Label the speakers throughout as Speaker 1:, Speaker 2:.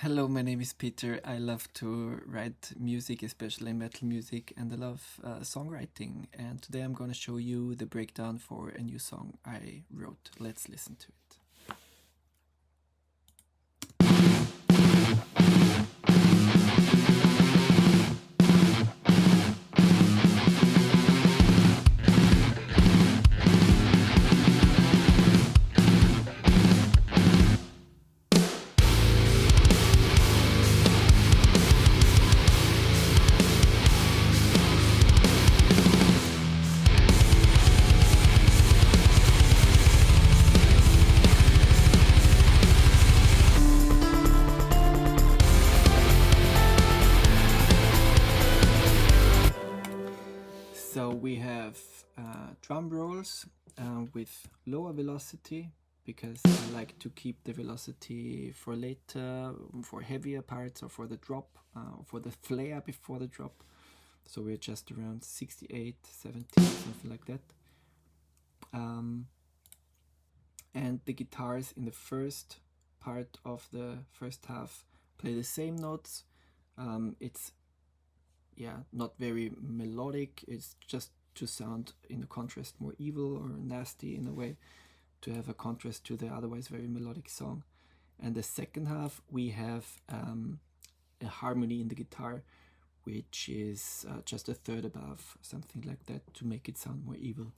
Speaker 1: Hello, my name is Peter. I love to write music, especially metal music, and I love songwriting. And today I'm going to show you the breakdown for a new song I wrote. Let's listen to it. So we have drum rolls with lower velocity because I like to keep the velocity for later, for heavier parts or for the drop, for the flare before the drop. So we're just around 68, 70, something like that. And the guitars in the first part of the first half play the same notes. It's not very melodic. It's just to sound in the contrast more evil or nasty in a way, to have a contrast to the otherwise very melodic song. And the second half we have a harmony in the guitar, which is just a third above, something like that, to make it sound more evil.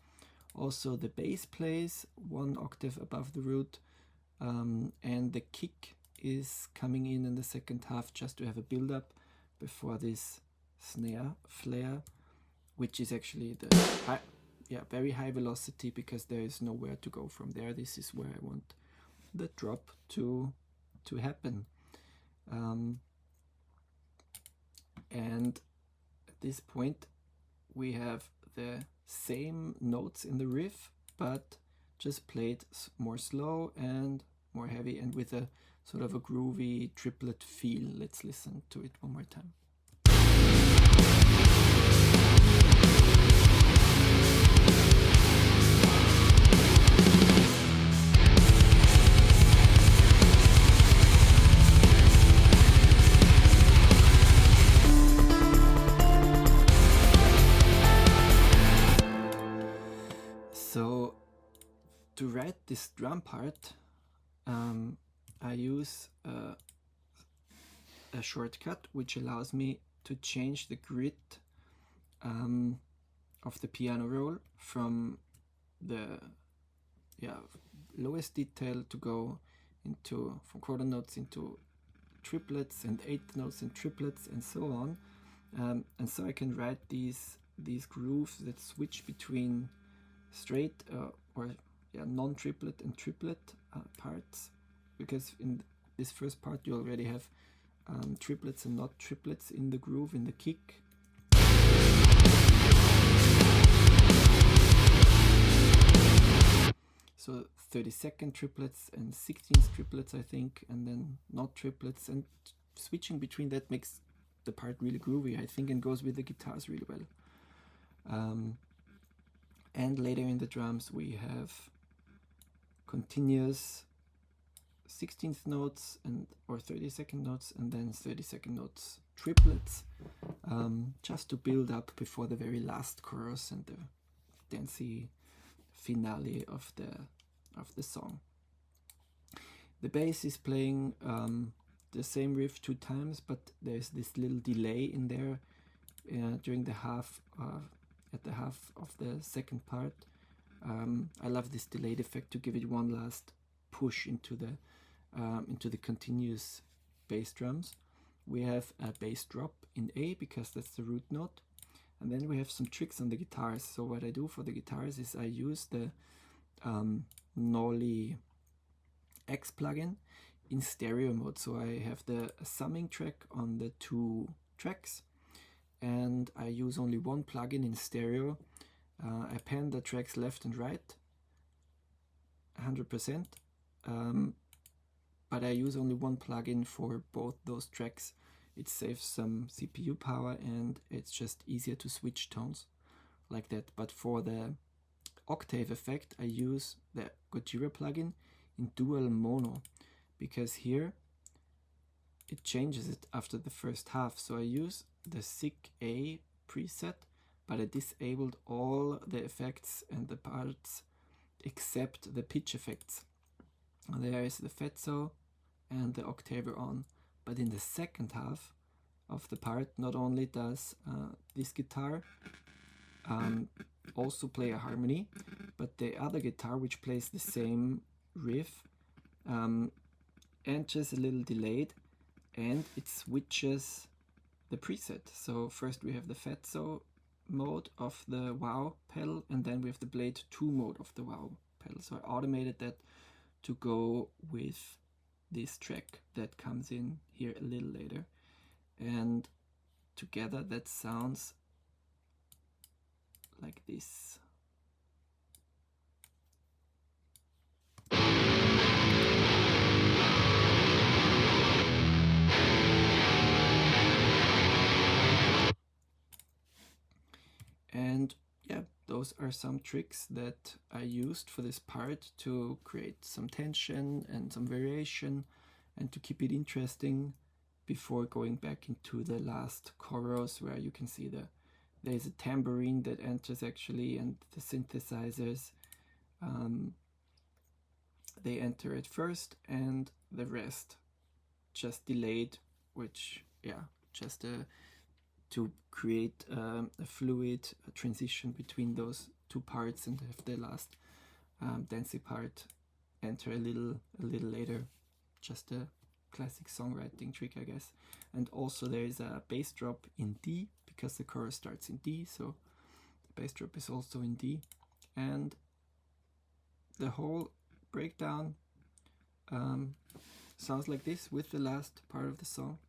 Speaker 1: Also the bass plays one octave above the root, and the kick is coming in the second half just to have a build up before this snare flare, which is actually the very high velocity because there is nowhere to go from there. This is where I want the drop to happen. And at this point we have the same notes in the riff, but just played more slow and more heavy and with a sort of a groovy triplet feel. Let's listen to it one more time. So to write this drum part, I use a shortcut which allows me to change the grid of the piano roll from the lowest detail to go into from quarter notes into triplets and eighth notes and triplets and so on, and so I can write these grooves that switch between straight non-triplet and triplet parts, because in this first part you already have triplets and not triplets in the groove, in the kick. So 32nd triplets and 16th triplets, I think, and then not triplets, and switching between that makes the part really groovy, I think, and goes with the guitars really well. And later in the drums we have continuous 16th notes or 32nd notes, and then 32nd notes triplets, just to build up before the very last chorus and the dancey finale of the song. The bass is playing the same riff 2 times, but there's this little delay in there during the half at the half of the second part. I love this delayed effect to give it one last push into the continuous bass drums. We have a bass drop in A because that's the root note, and then we have some tricks on the guitars. So what I do for the guitars is I use the Nolly X plugin in stereo mode. So I have the summing track on the 2 tracks, and I use only one plugin in stereo. I pan the tracks left and right 100%, but I use only one plugin for both those tracks. It saves some CPU power and it's just easier to switch tones like that. But for the octave effect I use the Gojira plugin in dual mono, because here it changes it after the first half. So I use the SIG A preset, but I disabled all the effects and the parts except the pitch effects. There is the Fezzo and the octaver on, but in the second half of the part, not only does this guitar also play a harmony, but the other guitar, which plays the same riff, enters a little delayed, and it switches the preset. So first we have the Fezzo mode of the wow pedal, and then we have the Blade 2 mode of the wow pedal. So I automated that to go with this track that comes in here a little later, and together that sounds like this. And yeah, those are some tricks that I used for this part to create some tension and some variation and to keep it interesting before going back into the last chorus, where you can see there's a tambourine that enters actually, and the synthesizers, they enter at first, and the rest just delayed, which, yeah, just to create a fluid transition between those two parts, and have the last dancey part enter a little later. Just a classic songwriting trick, I guess. And also there is a bass drop in D, because the chorus starts in D, so the bass drop is also in D. And the whole breakdown sounds like this with the last part of the song.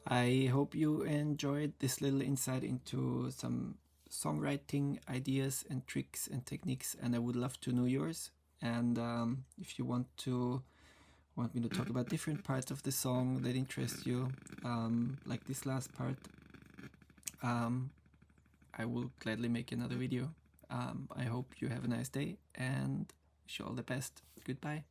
Speaker 1: I hope you enjoyed this little insight into some songwriting ideas and tricks and techniques, and I would love to know yours. And if you want me to talk about different parts of the song that interest you, like this last part, I will gladly make another video. I hope you have a nice day, and wish you all the best. Goodbye.